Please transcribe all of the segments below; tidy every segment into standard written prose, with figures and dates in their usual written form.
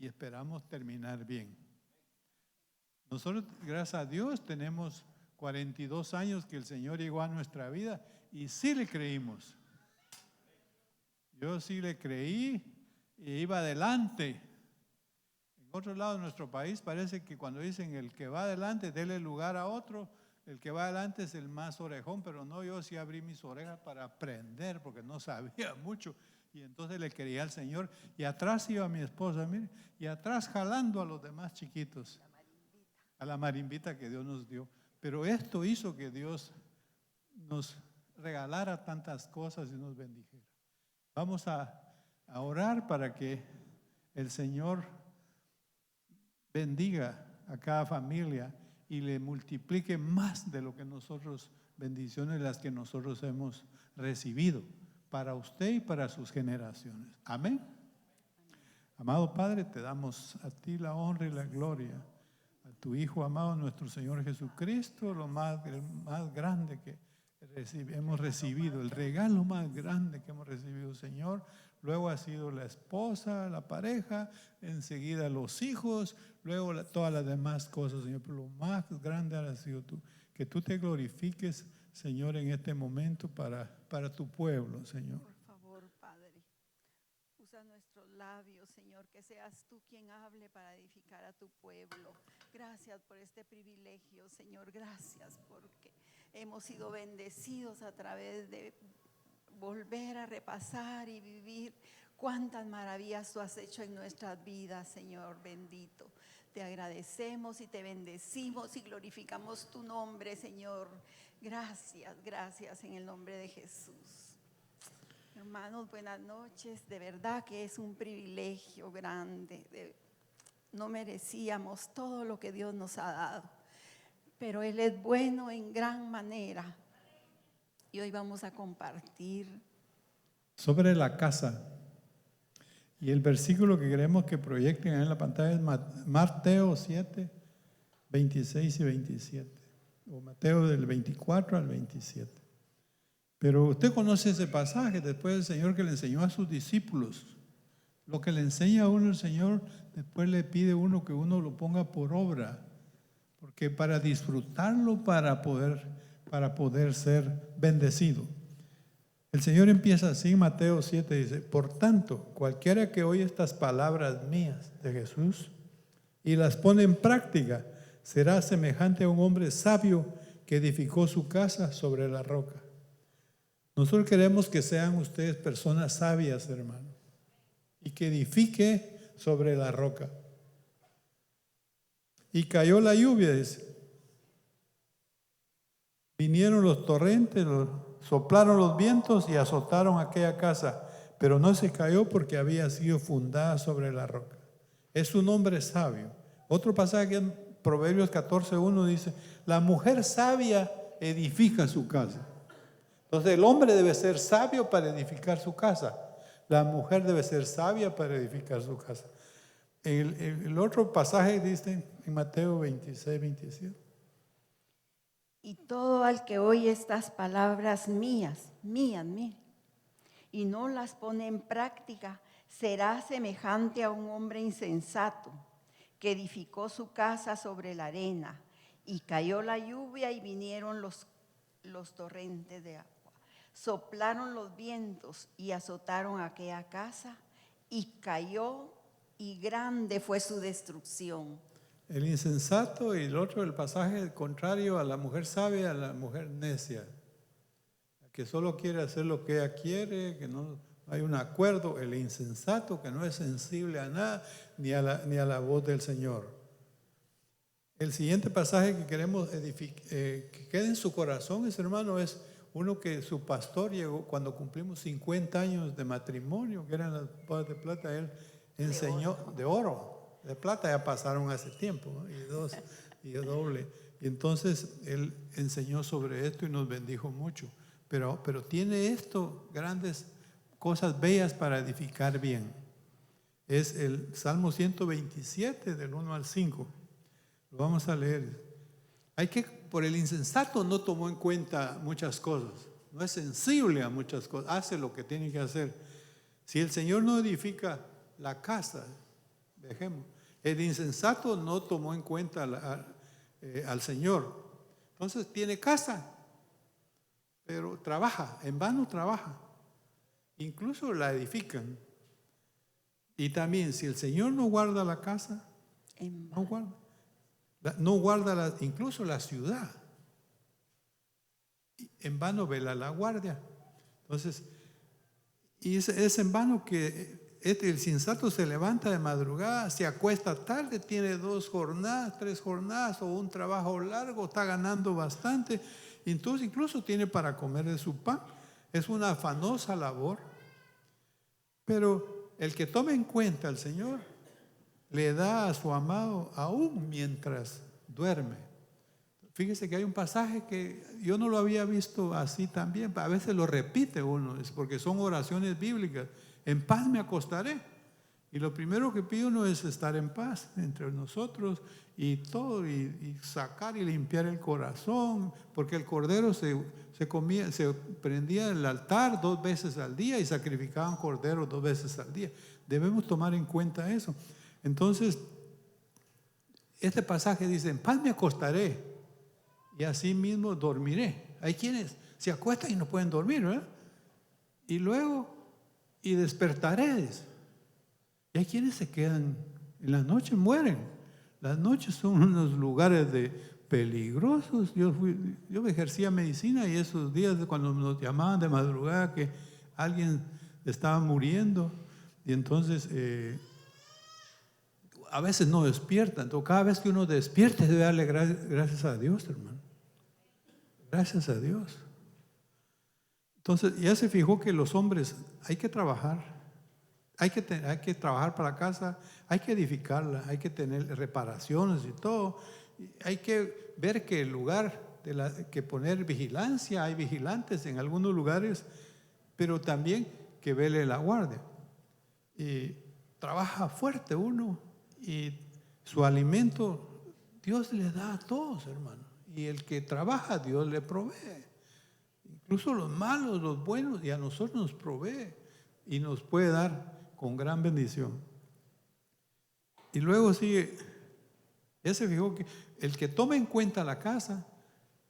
y esperamos terminar bien. Nosotros, gracias a Dios, tenemos 42 años que el Señor llegó a nuestra vida y sí le creímos. Yo sí le creí y iba adelante. En otro lado de nuestro país parece que cuando dicen el que va adelante, dele lugar a otro, el que va adelante es el más orejón, pero no, yo sí abrí mis orejas para aprender porque no sabía mucho. Y entonces le creía al Señor y atrás iba mi esposa, mire, y atrás jalando a los demás chiquitos. A la marimbita que Dios nos dio. Pero esto hizo que Dios nos regalara tantas cosas y nos bendijera. Vamos a orar para que el Señor bendiga a cada familia y le multiplique más de lo que nosotros, bendiciones las que nosotros hemos recibido para usted y para sus generaciones. Amén. Amado Padre, te damos a ti la honra y la gloria. Tu Hijo amado, nuestro Señor Jesucristo, lo más grande que hemos recibido, el regalo más grande que hemos recibido, Señor. Luego ha sido la esposa, la pareja, enseguida los hijos, luego todas las demás cosas, Señor. Pero lo más grande ha sido tú. Que tú te glorifiques, Señor, en este momento para tu pueblo, Señor. Por favor, Padre, usa nuestros labios, Señor, que seas tú quien hable para edificar a tu pueblo. Gracias por este privilegio, Señor. Gracias porque hemos sido bendecidos a través de volver a repasar y vivir cuántas maravillas tú has hecho en nuestras vidas, Señor bendito. Te agradecemos y te bendecimos y glorificamos tu nombre, Señor. Gracias, gracias en el nombre de Jesús. Hermanos, buenas noches. De verdad que es un privilegio grande. No merecíamos todo lo que Dios nos ha dado, pero Él es bueno en gran manera. Y hoy vamos a compartir sobre la casa. Y el versículo que queremos que proyecten en la pantalla es Mateo 7, 26 y 27. O Mateo del 24 al 27. Pero usted conoce ese pasaje después del Señor que le enseñó a sus discípulos. Lo que le enseña a uno el Señor, después le pide a uno que uno lo ponga por obra. Porque para disfrutarlo, para poder ser bendecido. El Señor empieza así en Mateo 7, dice: por tanto, cualquiera que oye estas palabras mías de Jesús y las pone en práctica, será semejante a un hombre sabio que edificó su casa sobre la roca. Nosotros queremos que sean ustedes personas sabias, hermano, y que edifique sobre la roca. Y cayó la lluvia, dice. Vinieron los torrentes, soplaron los vientos y azotaron aquella casa, pero no se cayó porque había sido fundada sobre la roca. Es un hombre sabio. Otro pasaje en Proverbios 14:1 dice: la mujer sabia edifica su casa. Entonces el hombre debe ser sabio para edificar su casa. La mujer debe ser sabia para edificar su casa. El otro pasaje dice en Mateo 26, 27. y todo al que oye estas palabras mías, y no las pone en práctica, será semejante a un hombre insensato que edificó su casa sobre la arena, y cayó la lluvia y vinieron los torrentes de agua. Soplaron los vientos y azotaron aquella casa, y cayó, y grande fue su destrucción. El insensato y el otro, el pasaje contrario a la mujer sabia, a la mujer necia, que solo quiere hacer lo que ella quiere, que no hay un acuerdo. El insensato que no es sensible a nada, ni a la voz del Señor. El siguiente pasaje que queremos que quede en su corazón, hermano, es uno que su pastor llegó cuando cumplimos 50 años de matrimonio, que eran las bodas de plata. Él enseñó de oro. De plata ya pasaron hace tiempo, ¿no? y doble. Y entonces él enseñó sobre esto y nos bendijo mucho. Pero tiene esto, grandes cosas bellas para edificar bien. Es el Salmo 127 del 1 al 5. Lo vamos a leer. Por el insensato no tomó en cuenta muchas cosas. No es sensible a muchas cosas. Hace lo que tiene que hacer. Si el Señor no edifica la casa, Dejemos. El insensato no tomó en cuenta al Señor. Entonces tiene casa, pero trabaja, en vano trabaja. Incluso la edifican. Y también, si el Señor no guarda la casa, no guarda incluso la ciudad. En vano vela la guardia. Entonces, y es en vano que el insensato se levanta de madrugada, se acuesta tarde, tiene 2 jornadas, 3 jornadas o un trabajo largo, está ganando bastante, entonces incluso tiene para comer de su pan. Es una afanosa labor. Pero el que tome en cuenta al Señor le da a su amado aún mientras duerme. Fíjese que hay un pasaje que yo no lo había visto así también. A veces lo repite uno, es porque son oraciones bíblicas. En paz me acostaré. Y lo primero que pide uno es estar en paz entre nosotros y todo, y sacar y limpiar el corazón, porque el cordero se prendía en el altar 2 veces al día y sacrificaban corderos 2 veces al día. Debemos tomar en cuenta eso. Entonces, este pasaje dice: en paz me acostaré y así mismo dormiré. Hay quienes se acuestan y no pueden dormir, ¿verdad? Y luego, y despertaré. Y hay quienes se quedan en la noche, mueren. Las noches son unos lugares peligrosos. Yo ejercía medicina y esos días cuando nos llamaban de madrugada que alguien estaba muriendo, y entonces a veces no despiertan. Entonces, cada vez que uno despierte debe darle gracias a Dios, hermano. Gracias a Dios. Entonces ya se fijó que los hombres hay que trabajar. Hay que trabajar para la casa, hay que edificarla, hay que tener reparaciones y todo. Hay que ver que el lugar, que poner vigilancia, hay vigilantes en algunos lugares, pero también que vele la guardia. Y trabaja fuerte uno y su alimento Dios le da a todos, hermano. Y el que trabaja, Dios le provee. Incluso los malos, los buenos, y a nosotros nos provee y nos puede dar con gran bendición. Y luego sigue, ya se fijó que el que toma en cuenta la casa,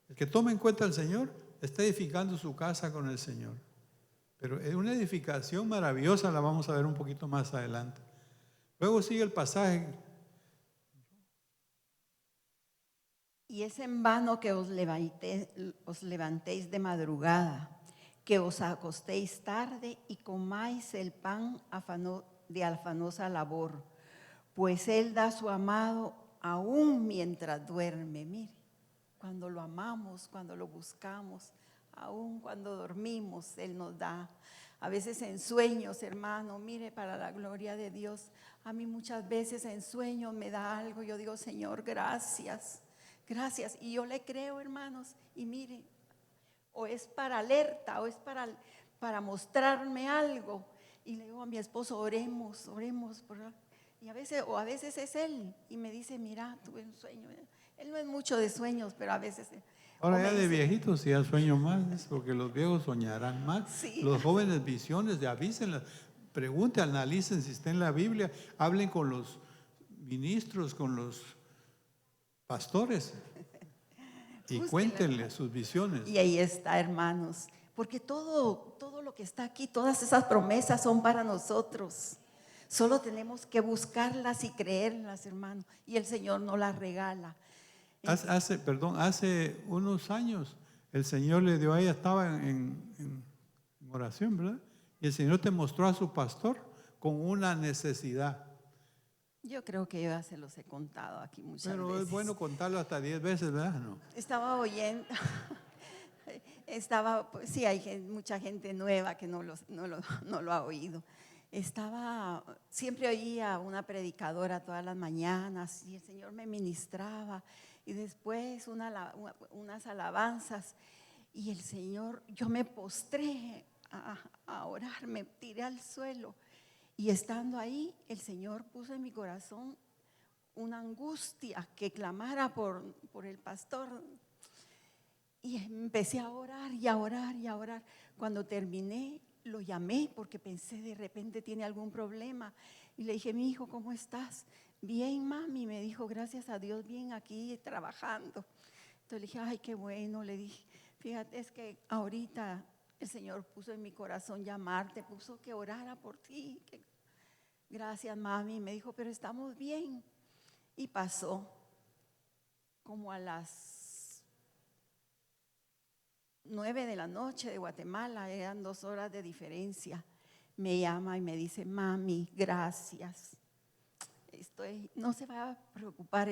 el que toma en cuenta al Señor, está edificando su casa con el Señor. Pero es una edificación maravillosa, la vamos a ver un poquito más adelante. Luego sigue el pasaje. Y es en vano que os levantéis de madrugada, que os acostéis tarde y comáis el pan de afanosa labor, pues Él da a su amado aún mientras duerme. Mire, cuando lo amamos, cuando lo buscamos, aún cuando dormimos, Él nos da. A veces en sueños, hermano, mire, para la gloria de Dios, a mí muchas veces en sueños me da algo, yo digo: Señor, gracias, gracias. Y yo le creo, hermanos, y mire, o es para alerta, o es para mostrarme algo. Y le digo a mi esposo: oremos, y a veces es él, y me dice: mira, tuve un sueño. Él no es mucho de sueños, pero a veces. Ahora ya de viejitos ya sueño más, porque los viejos soñarán más. Sí. Los jóvenes visiones, avísenlas, pregunten, analicen si está en la Biblia, hablen con los ministros, con los pastores y cuéntenle sus visiones. Y ahí está, hermanos, porque todo lo que está aquí, todas esas promesas son para nosotros. Solo tenemos que buscarlas y creerlas, hermano, y el Señor nos las regala. Hace unos años el Señor le dio a ella, estaba en oración, ¿verdad? Y el Señor te mostró a su pastor con una necesidad. Yo creo que yo ya se los he contado aquí muchas veces. Pero es bueno contarlo hasta 10 veces, ¿verdad? No. Estaba oyendo, pues, sí, hay mucha gente nueva que no lo ha oído. Siempre oía una predicadora todas las mañanas y el Señor me ministraba, y después unas alabanzas, y el Señor, yo me postré a orar, me tiré al suelo, y estando ahí el Señor puso en mi corazón una angustia que clamara por el pastor, y empecé a orar y a orar y a orar. Cuando terminé, lo llamé porque pensé: de repente tiene algún problema. Y le dije, mi hijo, ¿cómo estás? Bien, mami, me dijo, gracias a Dios, bien aquí trabajando. Entonces le dije, ay, qué bueno, le dije, fíjate, es que ahorita el Señor puso en mi corazón llamarte, puso que orara por ti. Gracias, mami, me dijo, pero estamos bien. Y pasó como a las 9 de la noche de Guatemala, eran 2 horas de diferencia. Me llama y me dice, mami, gracias. No se va a preocupar,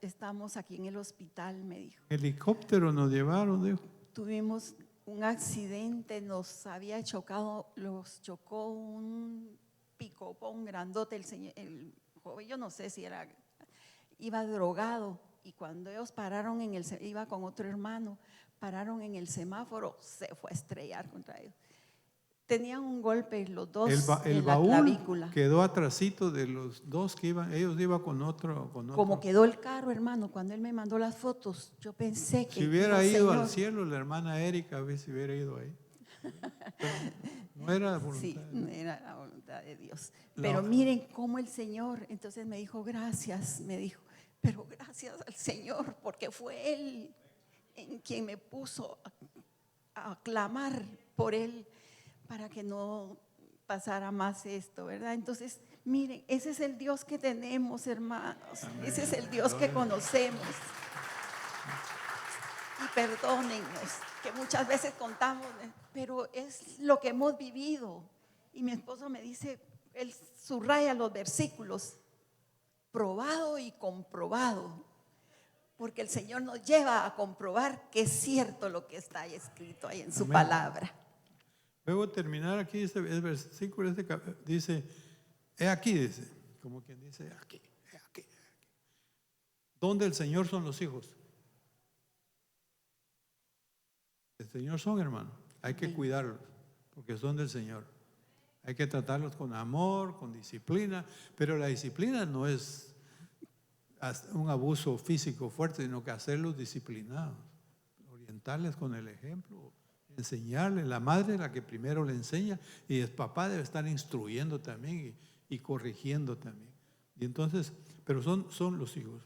estamos aquí en el hospital, me dijo. Helicóptero nos llevaron, dijo. Tuvimos un accidente, nos chocó un picopón grandote, el joven, yo no sé si iba drogado, y cuando ellos pararon iba con otro hermano, pararon en el semáforo, se fue a estrellar contra ellos. Tenían un golpe los dos El en la baúl clavícula. quedó atrasito de los dos que iban, ellos iban con otro. Como quedó el carro, hermano, cuando él me mandó las fotos, yo pensé que Si hubiera ido Señor, al cielo, la hermana Erika, a ver si hubiera ido ahí. Pero no era voluntad. Sí, no era la voluntad de Dios. Pero miren cómo el Señor, entonces me dijo, gracias, me dijo, pero gracias al Señor, porque fue Él en quien me puso a clamar por Él para que no pasara más esto, ¿verdad? Entonces, miren, ese es el Dios que tenemos, hermanos. Amén. Ese es el Dios que conocemos. Y perdónennos, que muchas veces contamos, pero es lo que hemos vivido. Y mi esposo me dice, él subraya los versículos, probado y comprobado, porque el Señor nos lleva a comprobar que es cierto lo que está ahí escrito ahí en su palabra. Luego terminar aquí, el versículo dice, he aquí, dice, como quien dice, aquí. ¿Dónde el Señor son los hijos? El Señor son, hermano. Hay que cuidarlos, porque son del Señor. Hay que tratarlos con amor, con disciplina, pero la disciplina no es un abuso físico fuerte, sino que hacerlos disciplinados, orientarles con el ejemplo, enseñarles. La madre es la que primero le enseña, y el papá debe estar instruyendo también y corrigiendo también. Y entonces, pero son los hijos.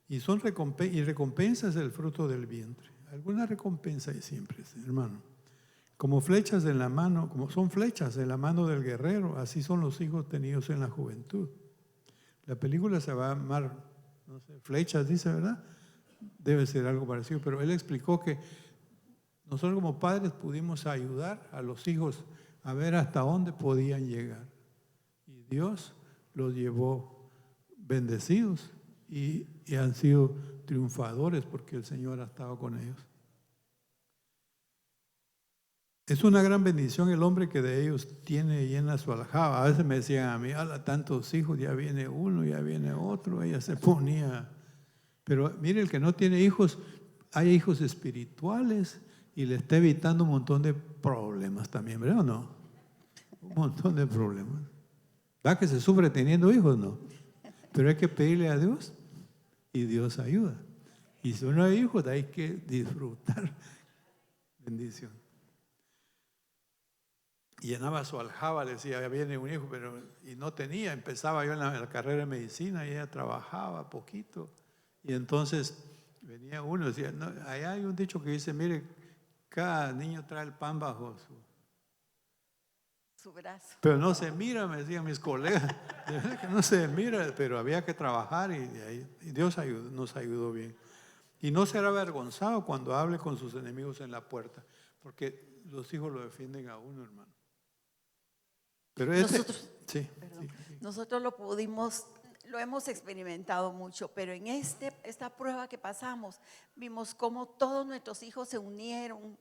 Y recompensa es el fruto del vientre. Alguna recompensa hay siempre, hermano. Como flechas en la mano, como son flechas en la mano del guerrero, así son los hijos tenidos en la juventud. La película se va a llamar, no sé, Flechas, dice, ¿verdad? Debe ser algo parecido, pero él explicó que nosotros como padres pudimos ayudar a los hijos a ver hasta dónde podían llegar. Y Dios los llevó bendecidos y han sido triunfadores porque el Señor ha estado con ellos. Es una gran bendición el hombre que de ellos tiene llena su aljaba. A veces me decían a mí, tantos hijos, ya viene uno, ya viene otro. Ella se ponía. Pero mire, el que no tiene hijos, hay hijos espirituales y le está evitando un montón de problemas también, ¿verdad o no? Un montón de problemas. ¿Va que se sufre teniendo hijos? No. Pero hay que pedirle a Dios y Dios ayuda. Y si uno hay hijos, hay que disfrutar. Bendición. Y llenaba su aljaba, le decía, ya viene un hijo, y no tenía. Empezaba yo en la carrera de medicina y ella trabajaba poquito. Y entonces venía uno y decía, no, allá hay un dicho que dice, mire, cada niño trae el pan bajo su brazo. Pero no se mira, me decían mis colegas, de verdad que no se mira, pero había que trabajar y Dios nos ayudó bien. Y no será avergonzado cuando hable con sus enemigos en la puerta, porque los hijos lo defienden a uno, hermano. Pero nosotros lo hemos experimentado mucho, pero en esta prueba que pasamos, vimos cómo todos nuestros hijos se unieron,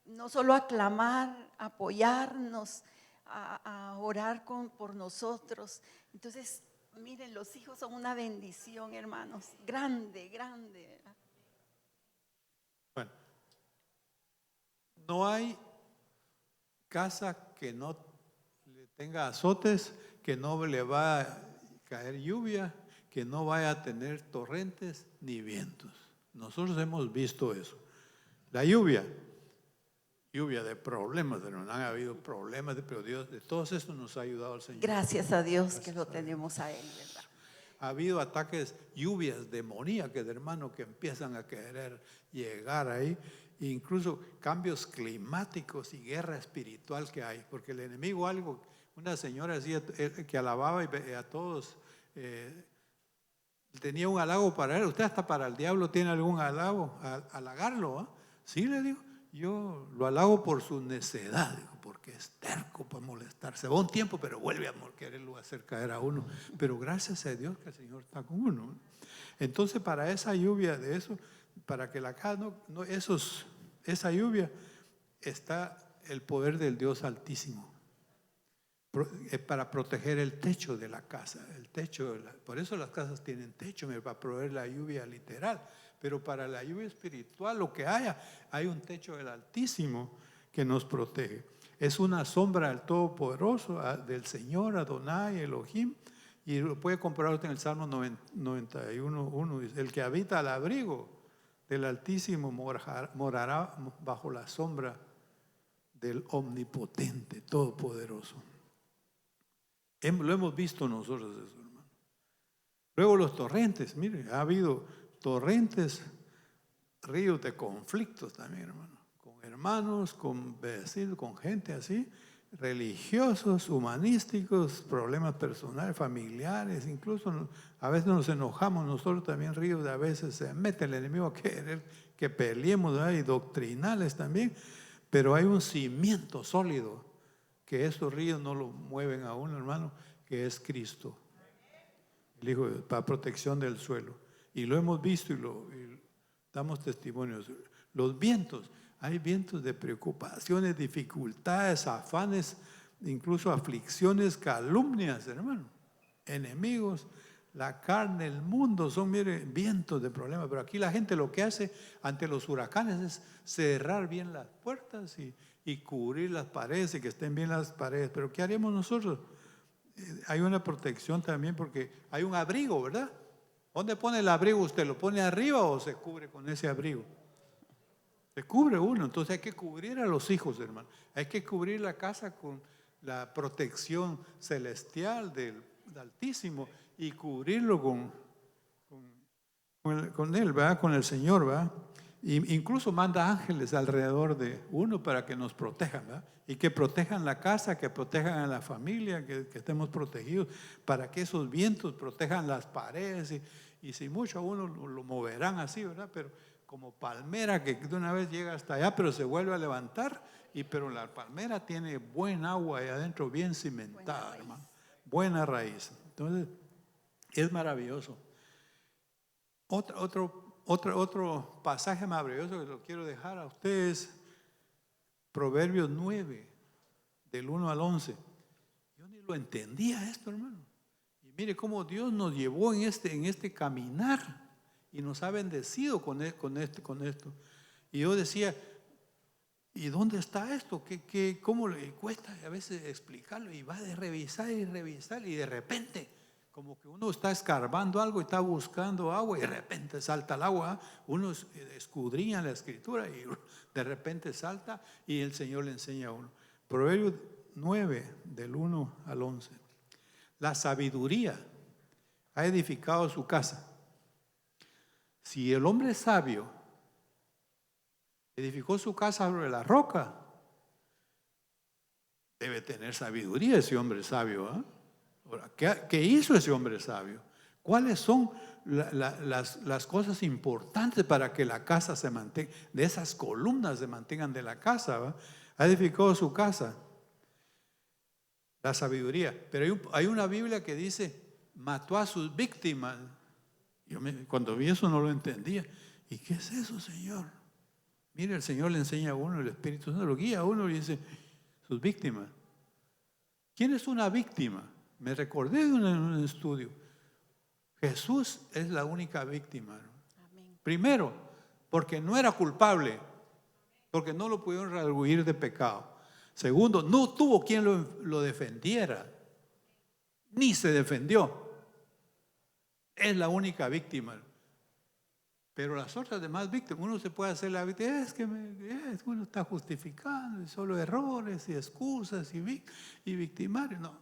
no solo a clamar, a apoyarnos, a orar por nosotros. Entonces, miren, los hijos son una bendición, hermanos, grande, grande, ¿verdad? Bueno, no hay casa que no tenga azotes, que no le va a caer lluvia, que no vaya a tener torrentes ni vientos. Nosotros hemos visto eso. La lluvia lluvia de problemas, hermano. Han habido problemas, pero Dios de todos estos nos ha ayudado el Señor. Gracias a Dios que lo tenemos a Él, ¿verdad? Ha habido ataques, lluvias demoníacas, hermano, que empiezan a querer llegar ahí. Incluso cambios climáticos y guerra espiritual que hay. Porque el enemigo algo, una señora decía que alababa y a todos tenía un halago para él. Usted hasta para el diablo tiene algún halago, halagarlo, ¿eh? Sí, le digo, yo lo halago por su necedad, digo, porque es terco para molestar. Se va un tiempo, pero vuelve a quererlo hacer caer a uno. Pero gracias a Dios que el Señor está con uno. Entonces, para esa lluvia de eso, para que la casa esa lluvia, está el poder del Dios Altísimo. Para proteger el techo de la casa, el techo, por eso las casas tienen techo, para proveer la lluvia literal, pero para la lluvia espiritual, lo que hay un techo del Altísimo que nos protege. Es una sombra del Todopoderoso, del Señor, Adonai, Elohim, y lo puede comprobar usted en el Salmo 91:1, dice: el que habita al abrigo del Altísimo morará bajo la sombra del Omnipotente, Todopoderoso. Lo hemos visto nosotros eso, hermano. Luego los torrentes, mire, ha habido torrentes, ríos de conflictos también, hermano, con hermanos, con vecinos, con gente así, religiosos, humanísticos, problemas personales, familiares, incluso a veces nos enojamos nosotros también, ríos, a veces se mete el enemigo a querer que peleemos, ¿verdad? Y doctrinales también, pero hay un cimiento sólido que esos ríos no lo mueven a uno, hermano, que es Cristo, el Hijo, para protección del suelo. Y lo hemos visto y damos testimonios. Los vientos, hay vientos de preocupaciones, dificultades, afanes, incluso aflicciones, calumnias, hermano, enemigos, la carne, el mundo, son, mire, vientos de problemas. Pero aquí la gente lo que hace ante los huracanes es cerrar bien las puertas y cubrir las paredes y que estén bien las paredes. Pero ¿qué haremos nosotros? Hay una protección también porque hay un abrigo, ¿verdad? ¿Dónde pone el abrigo usted? ¿Lo pone arriba o se cubre con ese abrigo? Se cubre uno. Entonces hay que cubrir a los hijos, hermano. Hay que cubrir la casa con la protección celestial del Altísimo y cubrirlo con Él, ¿verdad? Con el Señor, ¿verdad? Y incluso manda ángeles alrededor de uno para que nos protejan, ¿verdad? Y que protejan la casa, que protejan a la familia, que estemos protegidos, para que esos vientos protejan las paredes. Y si mucho a uno lo moverán así, ¿verdad? Pero como palmera que de una vez llega hasta allá, pero se vuelve a levantar. Pero la palmera tiene buen agua ahí adentro, bien cimentada, hermano. Buena raíz. Entonces, es maravilloso. Otro pasaje maravilloso que lo quiero dejar a ustedes, Proverbios 9, del 1 al 11. Yo ni lo entendía esto, hermano. Y mire cómo Dios nos llevó en este caminar y nos ha bendecido con esto. Y yo decía, ¿y dónde está esto? ¿Cómo le cuesta a veces explicarlo? Y va a revisar y revisar y de repente, como que uno está escarbando algo y está buscando agua y de repente salta el agua. Uno escudriña la escritura y de repente salta y el Señor le enseña a uno. Proverbios 9, del 1 al 11. La sabiduría ha edificado su casa. Si el hombre sabio edificó su casa sobre la roca, debe tener sabiduría ese hombre sabio, ¿eh? Ahora, ¿qué hizo ese hombre sabio? ¿Cuáles son las cosas importantes para que la casa se mantenga, de esas columnas se mantengan de la casa, ¿va? Ha edificado su casa. La sabiduría. Pero hay una Biblia que dice, mató a sus víctimas. Cuando vi eso no lo entendía. ¿Y qué es eso, Señor? Mire, el Señor le enseña a uno, el Espíritu Santo lo guía a uno y dice, sus víctimas. ¿Quién es una víctima? Me recordé de un estudio. Jesús es la única víctima. Amén. Primero, porque no era culpable, porque no lo pudieron redarguir de pecado. Segundo, no tuvo quien lo defendiera, ni se defendió. Es la única víctima. Pero las otras demás víctimas, uno se puede hacer la víctima, es que uno está justificando, y solo errores y excusas y victimarios. No.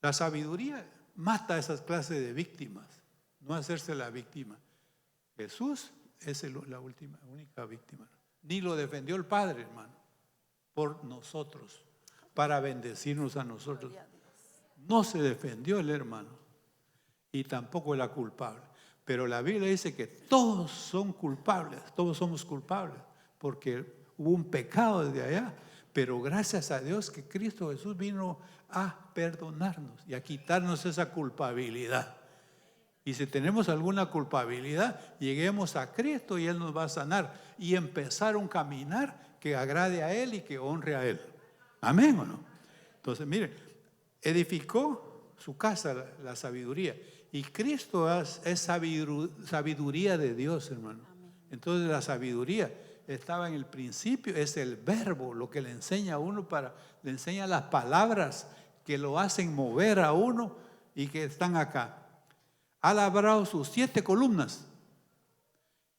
La sabiduría mata a esas clases de víctimas, no hacerse la víctima. Jesús es la única víctima. Ni lo defendió el Padre, hermano, por nosotros, para bendecirnos a nosotros. No se defendió el hermano y tampoco la culpable. Pero la Biblia dice que todos son culpables, todos somos culpables, porque hubo un pecado desde allá. Pero gracias a Dios que Cristo Jesús vino a perdonarnos y a quitarnos esa culpabilidad. Y si tenemos alguna culpabilidad, lleguemos a Cristo y Él nos va a sanar y empezar un caminar que agrade a Él y que honre a Él. ¿Amén o no? Entonces, mire, edificó su casa, la sabiduría. Y Cristo es sabiduría de Dios, hermano. Entonces la sabiduría estaba en el principio, es el verbo, lo que le enseña a uno, le enseña las palabras que lo hacen mover a uno y que están acá. Ha labrado sus 7 columnas.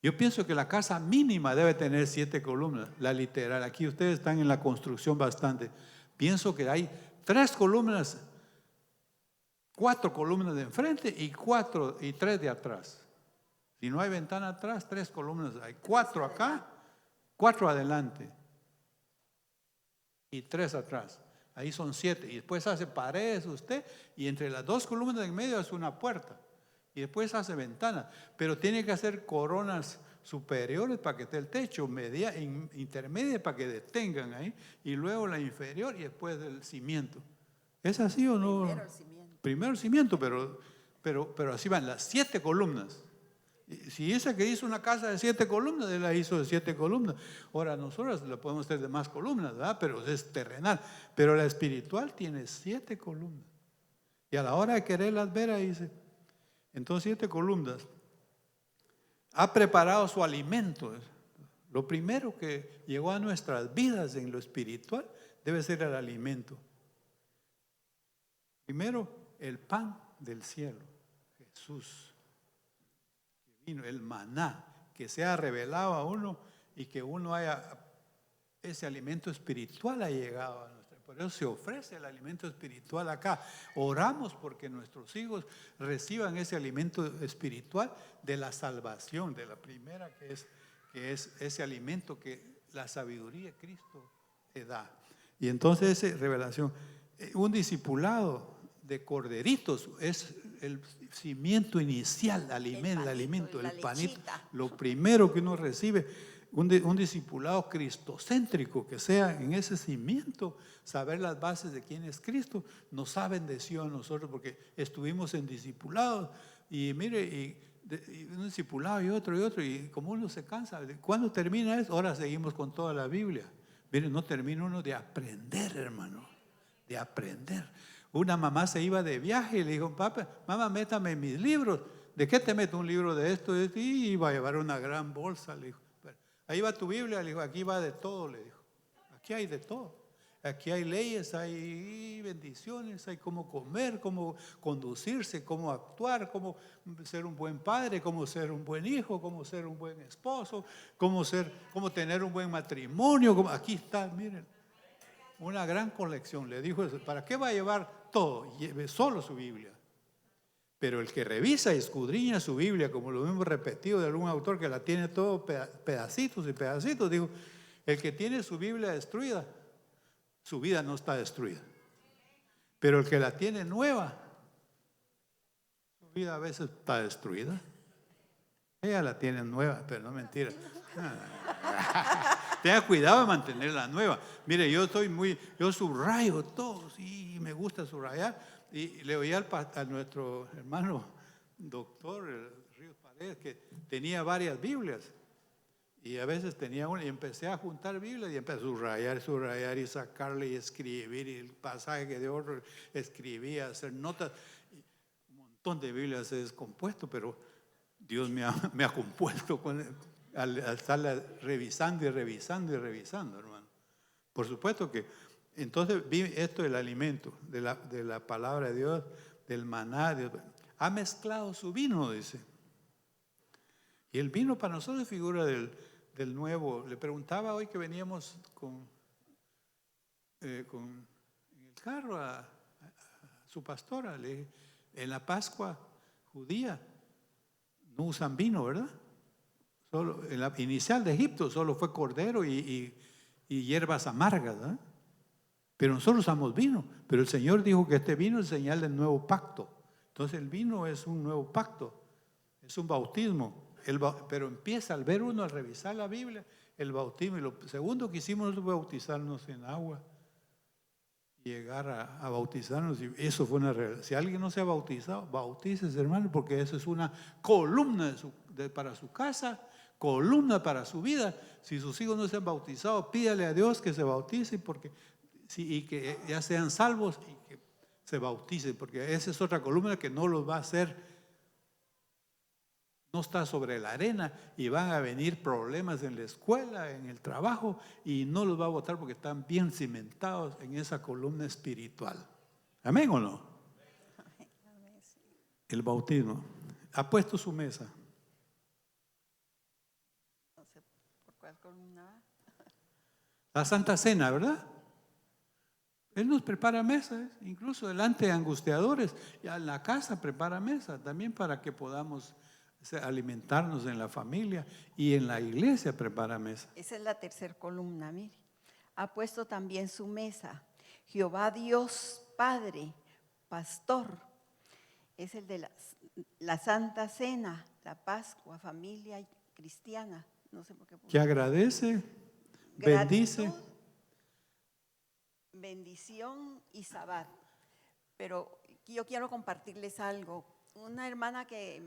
Yo pienso que la casa mínima debe tener 7 columnas, la literal. Aquí ustedes están en la construcción bastante. Pienso que hay 3 columnas, 4 columnas de enfrente y 3 de atrás. Si no hay ventana atrás, 3 columnas. Hay 4 acá, 4 adelante y 3 atrás. Ahí son 7. Y después hace paredes usted y entre las 2 columnas de en medio es una puerta. Y después hace ventana. Pero tiene que hacer coronas superiores para que esté el techo, intermedia para que detengan ahí. Y luego la inferior y después el cimiento. ¿Es así o no? Primero el cimiento, pero así van las 7 columnas. Si esa que hizo una casa de 7 columnas, él la hizo de 7 columnas. Ahora nosotros la podemos hacer de más columnas, ¿verdad? Pero es terrenal. Pero la espiritual tiene 7 columnas. Y a la hora de quererlas ver, ahí dice, entonces 7 columnas. Ha preparado su alimento. Lo primero que llegó a nuestras vidas en lo espiritual debe ser el alimento. Primero, el pan del cielo, Jesús. Vino el maná, que se ha revelado a uno y que uno ese alimento espiritual ha llegado a nuestra. Por eso se ofrece el alimento espiritual acá. Oramos porque nuestros hijos reciban ese alimento espiritual de la salvación, de la primera que es ese alimento que la sabiduría de Cristo te da. Y entonces esa revelación, un discipulado de corderitos es el cimiento inicial, el alimento, el panito. Lo primero que uno recibe, un discipulado cristocéntrico, que sea en ese cimiento, saber las bases de quién es Cristo, nos ha bendecido a nosotros porque estuvimos en discipulados y mire, y un discipulado y otro, y como uno se cansa, ¿cuándo termina eso? Ahora seguimos con toda la Biblia. Mire, no termina uno de aprender, hermano, de aprender. Una mamá se iba de viaje y le dijo, papá, mamá, métame mis libros. ¿De qué te meto un libro de esto? Y iba a llevar una gran bolsa, le dijo. Ahí va tu Biblia, le dijo, aquí va de todo, le dijo. Aquí hay de todo. Aquí hay leyes, hay bendiciones, hay cómo comer, cómo conducirse, cómo actuar, cómo ser un buen padre, cómo ser un buen hijo, cómo ser un buen esposo, cómo tener un buen matrimonio. Aquí está, miren. Una gran colección. Le dijo, ¿para qué va a llevar todo? Lleve solo su Biblia. Pero el que revisa y escudriña su Biblia, como lo hemos repetido de algún autor que la tiene todo pedacitos y pedacitos, digo, el que tiene su Biblia destruida, su vida no está destruida. Pero el que la tiene nueva, su vida a veces está destruida. Ella la tiene nueva, pero no mentira. Tenga cuidado de mantenerla nueva. Mire, yo subrayo todo, sí, me gusta subrayar. Y le oí a nuestro hermano doctor Ríos Paredes que tenía varias Biblias. Y a veces tenía una, y empecé a juntar Biblias y empecé a subrayar y sacarle y escribir. Y el pasaje que de otro escribía, hacer notas. Y un montón de Biblias he descompuesto, pero Dios me ha compuesto al estarla revisando, hermano. Por supuesto que entonces vi esto del alimento, de la palabra de Dios, del maná. Ha mezclado su vino, dice. Y el vino para nosotros es figura del nuevo. Le preguntaba hoy que veníamos en el carro a su pastora, le dije, en la Pascua judía no usan vino, ¿verdad? Solo, en la inicial de Egipto solo fue cordero y hierbas amargas, ¿verdad? Pero nosotros usamos vino. Pero el Señor dijo que este vino es señal del nuevo pacto. Entonces el vino es un nuevo pacto, es un bautismo. Pero empieza al ver uno, al revisar la Biblia, el bautismo. Y lo segundo que hicimos nosotros fue bautizarnos en agua. Llegar a bautizarnos. Y eso fue una realidad. Si alguien no se ha bautizado, bautícese, hermano, porque eso es una columna para su casa, columna para su vida. Si sus hijos no se han bautizado, pídale a Dios que se bauticen y que ya sean salvos y que se bauticen, porque esa es otra columna que no los va a hacer. No está sobre la arena y van a venir problemas en la escuela, en el trabajo, y no los va a botar porque están bien cimentados en esa columna espiritual. ¿Amén o no? El bautismo. Ha puesto su mesa. No sé por cuál columna. La Santa Cena, ¿verdad? Él nos prepara mesas, incluso delante de angustiadores. Ya en la casa prepara mesa también para que podamos alimentarnos en la familia, y en la iglesia prepara mesa. Esa es la tercera columna, mire. Ha puesto también su mesa. Jehová Dios Padre, Pastor. Es el de la Santa Cena, la Pascua, familia cristiana. No sé por qué. Que agradece, bendice. Gratitud, bendición y sabbat. Pero yo quiero compartirles algo. Una hermana que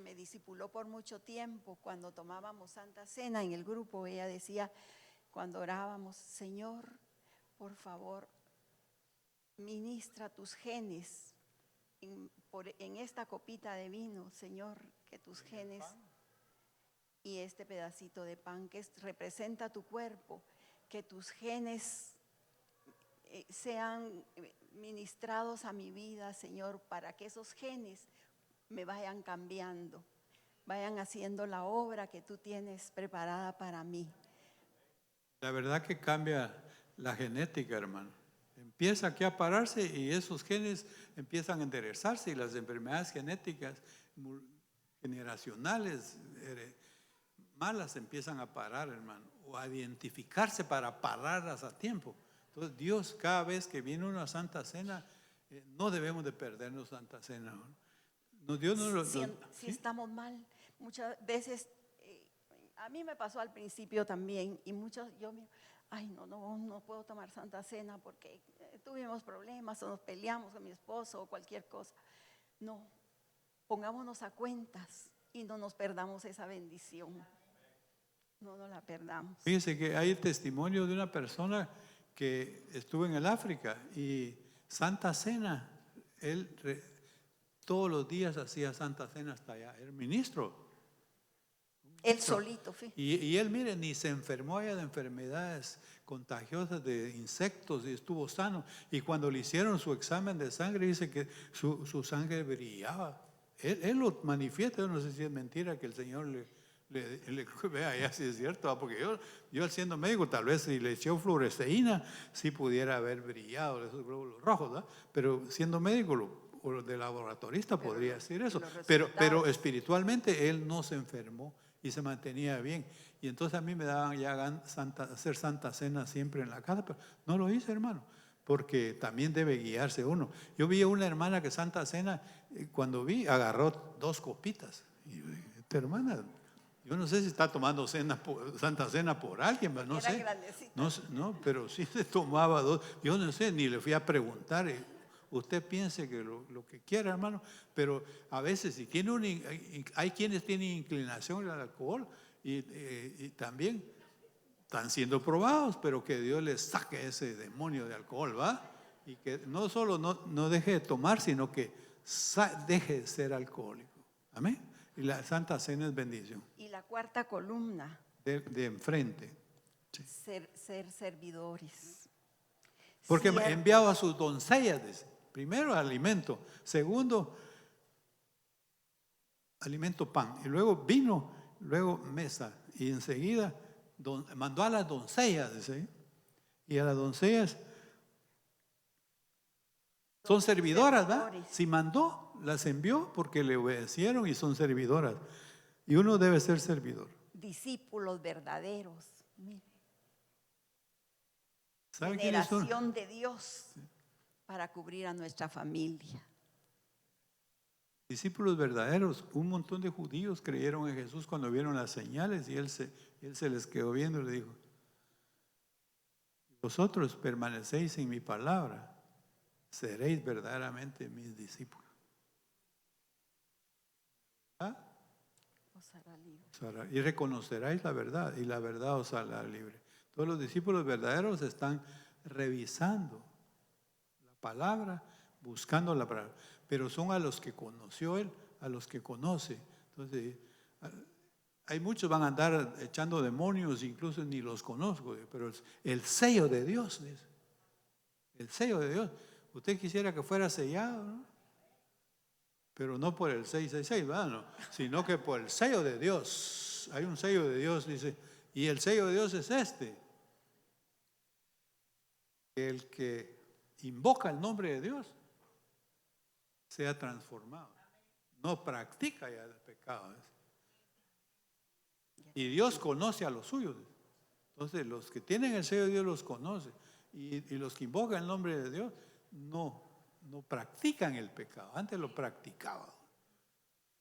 me discipuló por mucho tiempo, cuando tomábamos Santa Cena en el grupo, ella decía, cuando orábamos, Señor, por favor, ministra tus genes en esta copita de vino, Señor, que tus genes y este pedacito de pan que representa tu cuerpo, que tus genes sean ministrados a mi vida, Señor, para que esos genes me vayan cambiando, vayan haciendo la obra que tú tienes preparada para mí. La verdad que cambia la genética, hermano. Empieza aquí a pararse y esos genes empiezan a enderezarse, y las enfermedades genéticas generacionales malas empiezan a parar, hermano, o a identificarse para pararlas a tiempo. Entonces Dios, cada vez que viene una Santa Cena, no debemos de perdernos Santa Cena, ¿no? No, Dios no si estamos mal, muchas veces, a mí me pasó al principio también, y no puedo tomar Santa Cena porque tuvimos problemas o nos peleamos con mi esposo o cualquier cosa. No, pongámonos a cuentas y no nos perdamos esa bendición. No nos la perdamos. Fíjese que hay el testimonio de una persona que estuvo en el África y Santa Cena, él todos los días hacía Santa Cena hasta allá, era ministro. Él solito, fíjate. Y él, mire, ni se enfermó allá de enfermedades contagiosas de insectos y estuvo sano. Y cuando le hicieron su examen de sangre, dice que su sangre brillaba. Él lo manifiesta, yo no sé si es mentira que el Señor le vea ya si es cierto, porque yo siendo médico, tal vez si le echó fluoresceína, sí pudiera haber brillado esos glóbulos rojos, ¿verdad? Pero siendo médico o de laboratorista podría decir eso, pero espiritualmente él no se enfermó y se mantenía bien. Y entonces a mí me daban ya hacer Santa Cena siempre en la casa, pero no lo hice, hermano, porque también debe guiarse uno. Yo vi a una hermana que Santa Cena, cuando agarró 2 copitas. Y yo dije, esta hermana, yo no sé si está tomando Santa Cena por alguien, no sé. No, pero sí se tomaba 2. Yo no sé, ni le fui a preguntar. Usted piense que lo que quiera, hermano, pero a veces si hay quienes tienen inclinación al alcohol y también están siendo probados, pero que Dios les saque ese demonio de alcohol, ¿va? Y que no solo no deje de tomar, sino que deje de ser alcohólico. Amén. Y la Santa Cena es bendición. Y la cuarta columna. De enfrente. Sí. Ser servidores. Porque enviaba a sus doncellas, primero alimento, segundo, alimento, pan. Y luego vino, luego mesa. Y enseguida mandó a las doncellas, dice. Y a las doncellas son servidoras, ¿verdad? servidores. Si mandó, las envió porque le obedecieron y son servidoras. Y uno debe ser servidor. Discípulos verdaderos. Mire, ¿Sabe quiénes son? generación de Dios para cubrir a nuestra familia. Discípulos verdaderos. Un montón de judíos creyeron en Jesús cuando vieron las señales y él se les quedó viendo y le dijo: vosotros permanecéis en mi palabra, seréis verdaderamente mis discípulos. ¿Ah? Os hará libre. Y reconoceráis la verdad, y la verdad os hará libre. Todos los discípulos verdaderos están revisando la palabra, buscando la palabra, pero son a los que conoció él, a los que conoce. Entonces, hay muchos van a andar echando demonios, incluso ni los conozco, pero el sello de Dios, dice. El sello de Dios. Usted quisiera que fuera sellado, ¿no? Pero no por el 666, ¿verdad? No, sino que por el sello de Dios. Hay un sello de Dios, dice, y el sello de Dios es este: que el que invoca el nombre de Dios sea transformado, no practica ya el pecado. Y Dios conoce a los suyos. Entonces, los que tienen el sello de Dios los conoce, y los que invocan el nombre de Dios no practican el pecado. Antes lo practicaban.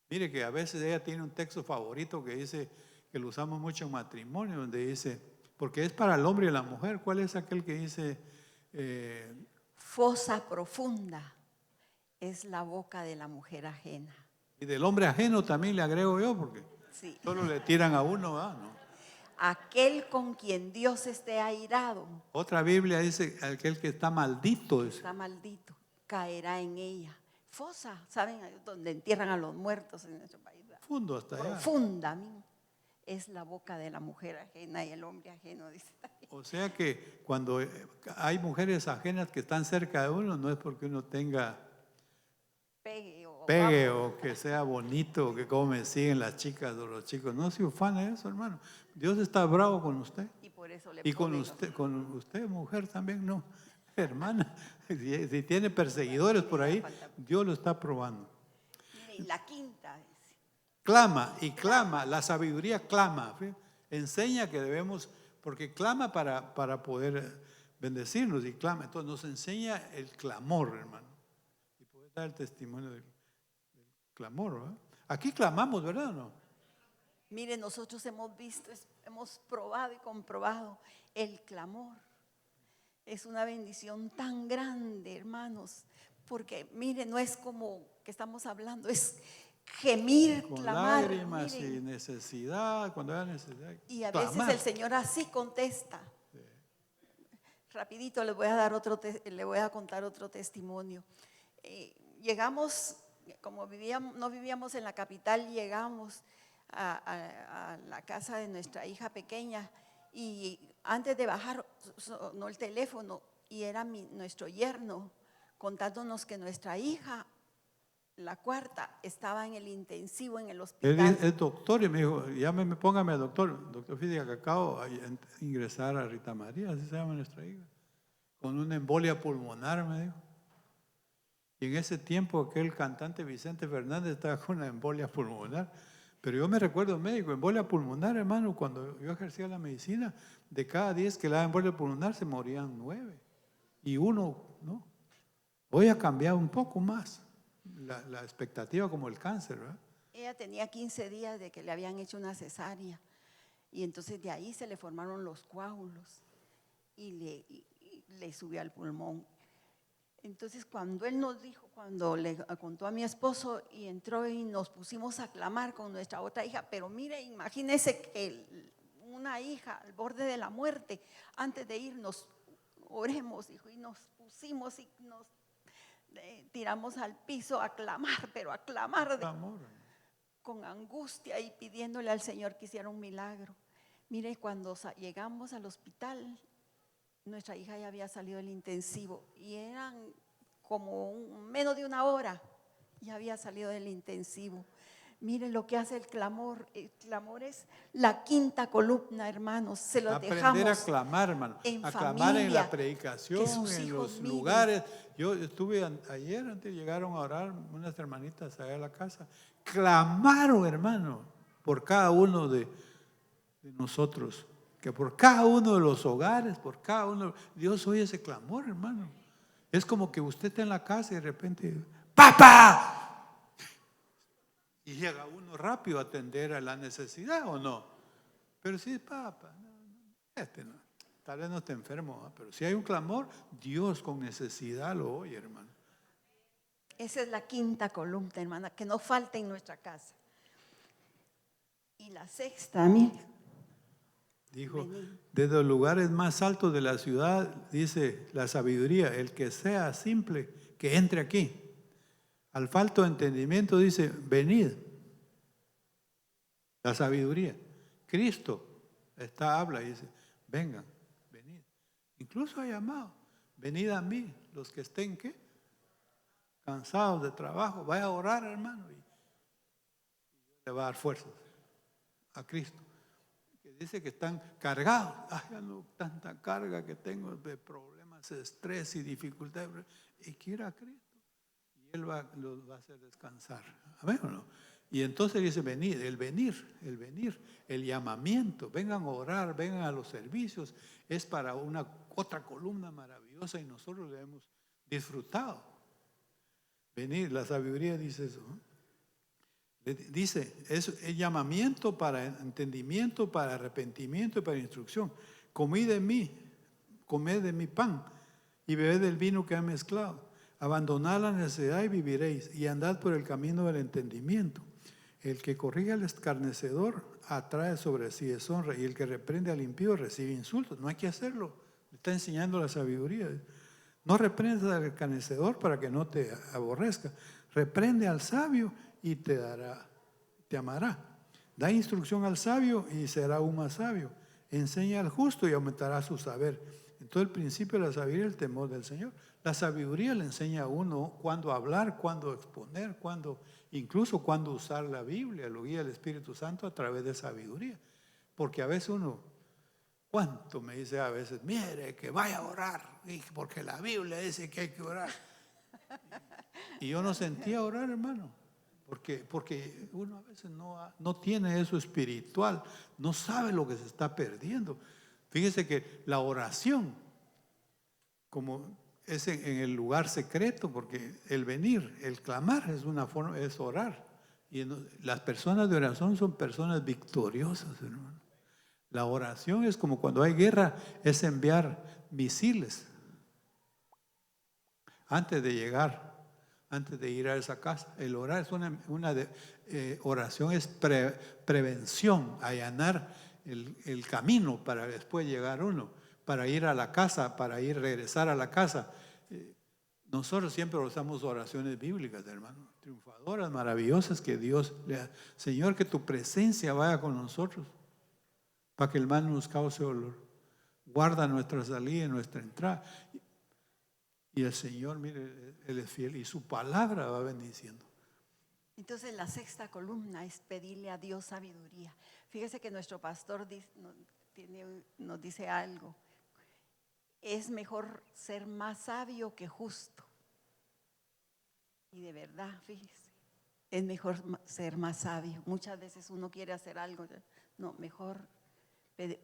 Mire que a veces ella tiene un texto favorito que dice, que lo usamos mucho en matrimonio, donde dice, porque es para el hombre y la mujer. ¿Cuál es aquel que dice? Fosa profunda es la boca de la mujer ajena. Y del hombre ajeno también le agrego yo, porque Sí. solo le tiran a uno, ¿verdad? ¿No? Aquel con quien Dios esté airado, Otra Biblia dice, aquel que está maldito, dice. está maldito, caerá en ella. Fosa, ¿saben? Donde entierran a los muertos en nuestro país. Profundo hasta allá. Profunda, es la boca de la mujer ajena y el hombre ajeno, dice. O sea que cuando hay mujeres ajenas que están cerca de uno, no es porque uno tenga pegue o que sea bonito, que como me siguen las chicas o los chicos. No se ufane eso, hermano. Dios está bravo con usted. Y por eso le Y con ponen usted, mujer, también no. Hermana, si tiene perseguidores por ahí, Dios lo está probando. Mire, y la quinta dice, Clama y clama, la sabiduría clama. ¿Sí? Enseña que debemos, porque clama para poder bendecirnos y clama. Entonces nos enseña el clamor, hermano. Y poder dar el testimonio del clamor, ¿verdad? Aquí clamamos, ¿verdad o no? mire, nosotros hemos visto, hemos probado y comprobado el clamor. Es una bendición tan grande, hermanos, porque mire, no es como que estamos hablando, es gemir, Con clamar. lágrimas Miren, y necesidad, cuando haya necesidad. y a veces clamar. el Señor así contesta. Sí. Rapidito le voy a contar otro testimonio. Llegamos, como no vivíamos en la capital, llegamos a la casa de nuestra hija pequeña, y antes de bajar sonó el teléfono y era nuestro yerno contándonos que nuestra hija, la cuarta, estaba en el intensivo en el hospital. Él es doctor y me dijo, póngame al doctor Fidia, que acabo de ingresar a Rita María, así se llama nuestra hija, con una embolia pulmonar, me dijo. Y en ese tiempo aquel cantante Vicente Fernández estaba con una embolia pulmonar. Pero yo me recuerdo médico, embolia pulmonar, hermano, cuando yo ejercía la medicina, de cada 10 que le daban embolia pulmonar se morían 9. Y uno, ¿no? Hoy ha cambiado un poco más la expectativa, como el cáncer, ¿verdad? Ella tenía 15 días de que le habían hecho una cesárea, y entonces de ahí se le formaron los coágulos y le subió al pulmón. Entonces cuando él nos dijo, cuando le contó a mi esposo, y entró y nos pusimos a clamar con nuestra otra hija, pero mire, imagínese que una hija al borde de la muerte, antes de irnos, oremos, hijo, y nos pusimos y nos tiramos al piso a clamar, pero a clamar con angustia y pidiéndole al Señor que hiciera un milagro. Mire, cuando llegamos al hospital, nuestra hija ya había salido del intensivo y eran como menos de una hora, ya había salido del intensivo. Mire lo que hace el clamor. El clamor es la quinta columna, hermanos. Se lo Aprender dejamos a clamar, hermano. en A clamar en la familia, predicación, que sus en hijos los miren. lugares. Yo estuve ayer, antes llegaron a orar unas hermanitas allá a la casa. Clamaron, hermano, por cada uno de nosotros. Que por cada uno de los hogares, por cada uno. Dios oye ese clamor, hermano. Es como que usted está en la casa y de repente, ¡papá! Y llega uno rápido a atender a la necesidad, ¿o no? Pero si es papá, no, tal vez no esté enfermo, ¿no? Pero si hay un clamor, Dios con necesidad lo oye, hermano. Esa es la quinta columna, hermana, que no falte en nuestra casa. Y la sexta, mire. Dijo, desde los lugares más altos de la ciudad, dice la sabiduría, el que sea simple, que entre aquí. Al falto de entendimiento dice, venid. La sabiduría. Cristo habla y dice, vengan, venid. Incluso ha llamado, venid a mí, los que estén, ¿qué? Cansados de trabajo. Vaya a orar, hermano, y le va a dar fuerzas a Cristo. Que dice que están cargados. Ay, ya no, tanta carga que tengo de problemas, estrés y dificultades. Y quiera a Cristo. Y Él los va a hacer descansar. ¿Amén o no? Y entonces dice venir, el llamamiento. Vengan a orar, vengan a los servicios. Es para otra columna maravillosa y nosotros le hemos disfrutado. Venir, la sabiduría dice eso, ¿no? Dice, es el llamamiento para entendimiento, para arrepentimiento y para instrucción. Comed de mi pan y bebed del vino que ha mezclado. Abandonad la necesidad y viviréis, y andad por el camino del entendimiento. El que corrige al escarnecedor atrae sobre sí deshonra, y el que reprende al impío recibe insultos. No hay que hacerlo, está enseñando la sabiduría. No reprendas al escarnecedor para que no te aborrezca. Reprende al sabio y te amará. Da instrucción al sabio y será aún más sabio. Enseña al justo y aumentará su saber. Entonces el principio de la sabiduría es el temor del Señor. La sabiduría le enseña a uno cuándo hablar, cuándo exponer, incluso cuándo usar la Biblia, lo guía el Espíritu Santo a través de sabiduría. Porque a veces ¿cuánto me dice a veces? Mire, que vaya a orar, porque la Biblia dice que hay que orar. Y yo no sentía orar, hermano. Porque uno a veces no tiene eso espiritual, no sabe lo que se está perdiendo. Fíjese que la oración, como es en el lugar secreto, porque el venir, el clamar es una forma, es orar. Y las personas de oración son personas victoriosas, hermano. La oración es como cuando hay guerra, es enviar misiles antes de llegar. Antes de ir a esa casa, el orar es oración, es prevención, allanar el camino para después llegar uno, para ir a la casa, regresar a la casa. Nosotros siempre usamos oraciones bíblicas, hermano, triunfadoras, maravillosas, que Dios Señor, que tu presencia vaya con nosotros, para que el mal nos cause dolor. Guarda nuestra salida y nuestra entrada. Y el Señor, mire, Él es fiel y su palabra va bendiciendo. Entonces la sexta columna es pedirle a Dios sabiduría. Fíjese que nuestro pastor nos dice algo. Es mejor ser más sabio que justo. Y de verdad, fíjese, es mejor ser más sabio. Muchas veces uno quiere hacer algo. No, mejor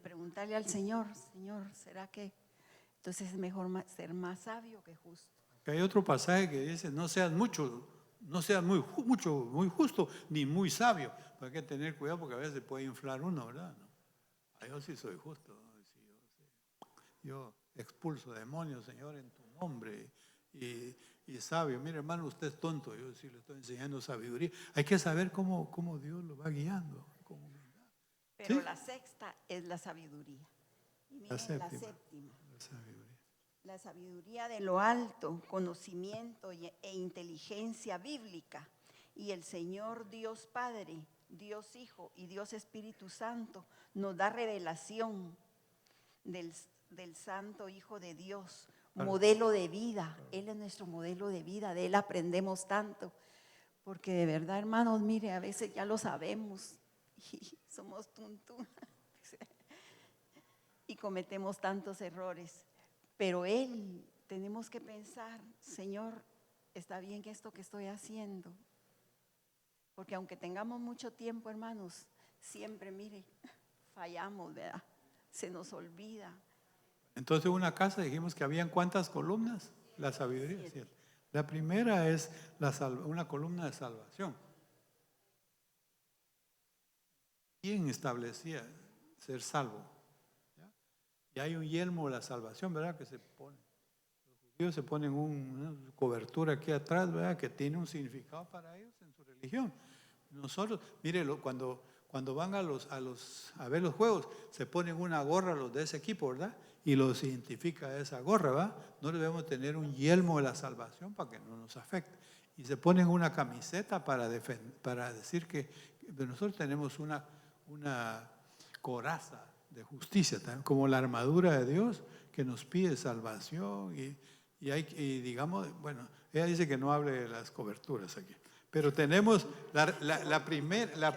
preguntarle al Señor, Señor, ¿será que? Entonces es mejor ser más sabio que justo. Hay otro pasaje que dice, no seas muy justo ni muy sabio. Hay que tener cuidado porque a veces se puede inflar uno, ¿verdad? No. Yo sí soy justo. Yo expulso demonios, Señor, en tu nombre. Y sabio. Mire, hermano, usted es tonto. Yo sí le estoy enseñando sabiduría. Hay que saber cómo Dios lo va guiando. Pero ¿sí? La sexta es la sabiduría. Y miren, la séptima. La sabiduría de lo alto, conocimiento e inteligencia bíblica. Y el Señor Dios Padre, Dios Hijo y Dios Espíritu Santo nos da revelación del Santo Hijo de Dios, modelo de vida. Él es nuestro modelo de vida, de Él aprendemos tanto. Porque de verdad, hermanos, mire, a veces ya lo sabemos y somos tuntún y cometemos tantos errores. Pero tenemos que pensar, Señor, está bien esto que estoy haciendo. Porque aunque tengamos mucho tiempo, hermanos, siempre, mire, fallamos, ¿verdad? Se nos olvida. Entonces, una casa dijimos que habían ¿cuántas columnas? La sabiduría. 7. 7. La primera es una columna de salvación. ¿Quién establecía ser salvo? ¿Ya? Y hay un yelmo de la salvación, ¿verdad? Que se pone. Los judíos se ponen una cobertura aquí atrás, ¿verdad? Que tiene un significado para ellos en su religión. Nosotros, mire, cuando van a ver los juegos, se ponen una gorra los de ese equipo, ¿verdad? Y los identifica esa gorra, ¿verdad? No debemos tener un yelmo de la salvación para que no nos afecte. Y se ponen una camiseta para decir que nosotros tenemos una coraza de justicia, también, como la armadura de Dios que nos pide salvación. Y digamos, bueno, ella dice que no hable de las coberturas aquí. Pero tenemos la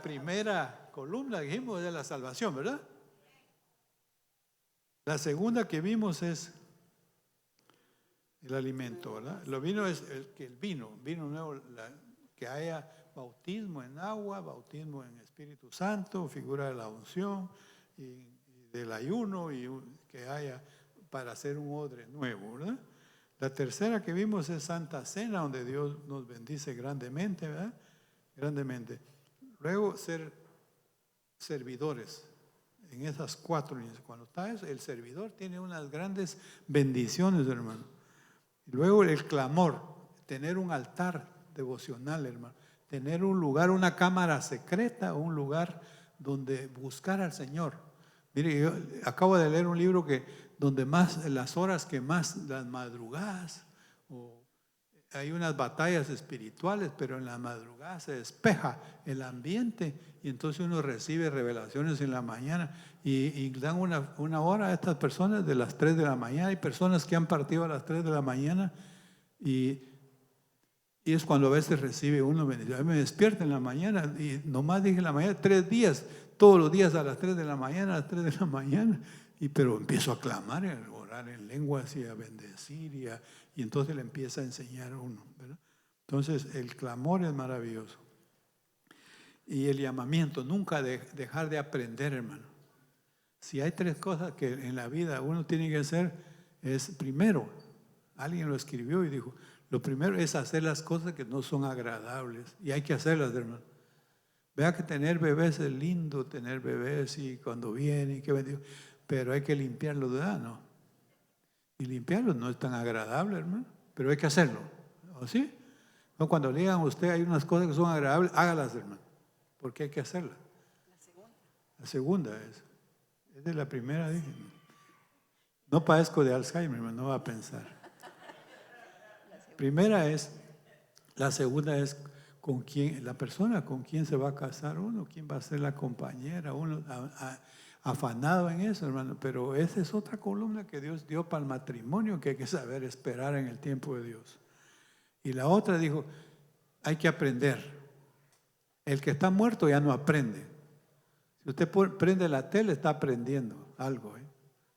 primera columna, dijimos, de la salvación, ¿verdad? La segunda que vimos es el alimento, ¿verdad? Lo vino es el vino nuevo, que haya bautismo en agua, bautismo en Espíritu Santo, figura de la unción y del ayuno, y que haya para hacer un odre nuevo, ¿verdad? La tercera que vimos es Santa Cena, donde Dios nos bendice grandemente, ¿verdad? Grandemente. Luego ser servidores en esas 4 líneas. Cuando está eso, el servidor tiene unas grandes bendiciones, hermano. Y luego el clamor, tener un altar devocional, hermano. Tener un lugar, una cámara secreta, un lugar donde buscar al Señor. Mire, yo acabo de leer un libro donde las horas que más, las madrugadas, hay unas batallas espirituales, pero en la madrugada se despeja el ambiente y entonces uno recibe revelaciones en la mañana y dan una hora a estas personas de las 3 de la mañana. Hay personas que han partido a las 3 de la mañana y es cuando a veces recibe uno bendición. Me despierta en la mañana y nomás dije en la mañana 3 días, todos los días a las 3 de la mañana, a las 3 de la mañana, pero empiezo a clamar, a orar en lenguas y a bendecir y entonces le empieza a enseñar a uno, ¿verdad? Entonces el clamor es maravilloso. Y el llamamiento, nunca dejar de aprender, hermano. Si hay 3 cosas que en la vida uno tiene que hacer, es primero, alguien lo escribió y dijo, lo primero es hacer las cosas que no son agradables y hay que hacerlas, hermano. Vea que tener bebés es lindo, tener bebés y cuando vienen, qué bendición, pero hay que limpiarlos, ¿verdad? No. Y limpiarlos no es tan agradable, hermano, pero hay que hacerlo, ¿o sí? No, cuando le digan a usted hay unas cosas que son agradables, hágalas, hermano, porque hay que hacerlas. La segunda es de la primera, dije. No padezco de Alzheimer, hermano, no va a pensar. La segunda es con quién, la persona con quién se va a casar uno, quién va a ser la compañera, uno afanado en eso, hermano, pero esa es otra columna que Dios dio para el matrimonio, que hay que saber esperar en el tiempo de Dios. Y la otra dijo, hay que aprender. El que está muerto ya no aprende. Si usted prende la tele, está aprendiendo algo.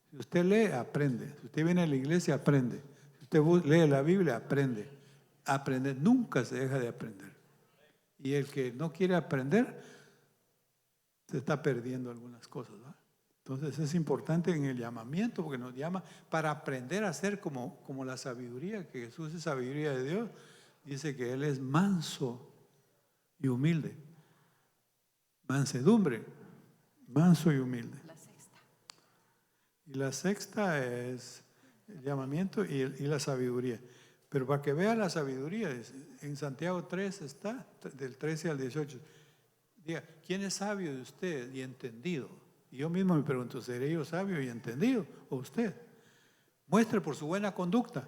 Si usted lee, aprende. Si usted viene a la iglesia, aprende. Si usted lee la Biblia, aprende. Aprender, nunca se deja de aprender. Y el que no quiere aprender, se está perdiendo algunas cosas, ¿verdad? Entonces es importante en el llamamiento, porque nos llama para aprender a ser como la sabiduría, que Jesús es sabiduría de Dios. Dice que Él es manso y humilde. Mansedumbre, manso y humilde. Y la sexta es el llamamiento y la sabiduría. Pero para que vea la sabiduría, en Santiago 3 está, del 13 al 18. Diga, ¿quién es sabio de usted y entendido? Y yo mismo me pregunto, ¿seré yo sabio y entendido o usted? Muestre por su buena conducta.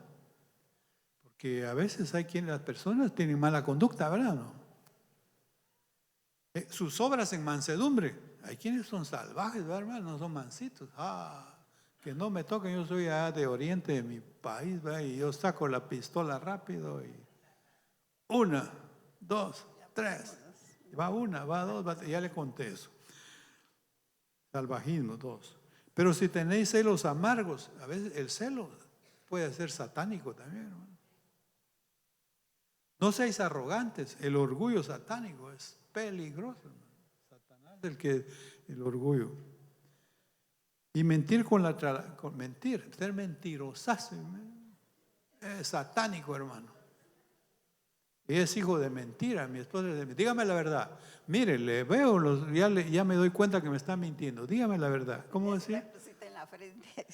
Porque a veces las personas tienen mala conducta, ¿verdad? ¿No? Sus obras en mansedumbre. Hay quienes son salvajes, ¿verdad, hermano? No son mansitos. Que no me toquen, yo soy allá de oriente de mi país, ¿verdad? Y yo saco la pistola rápido y 1, 2, 3. Va una, va dos, ya le conté eso. Salvajismo, 2. Pero si tenéis celos amargos, a veces el celo puede ser satánico también, hermano. No seáis arrogantes, el orgullo satánico es peligroso, hermano. Satanás es el orgullo. Y mentir mentir, ser mentirosazo, es satánico, hermano. Y es hijo de mentira, mi esposa le dice, dígame la verdad. Mire, le veo, ya me doy cuenta que me está mintiendo. Dígame la verdad. ¿Cómo decía? En la frente.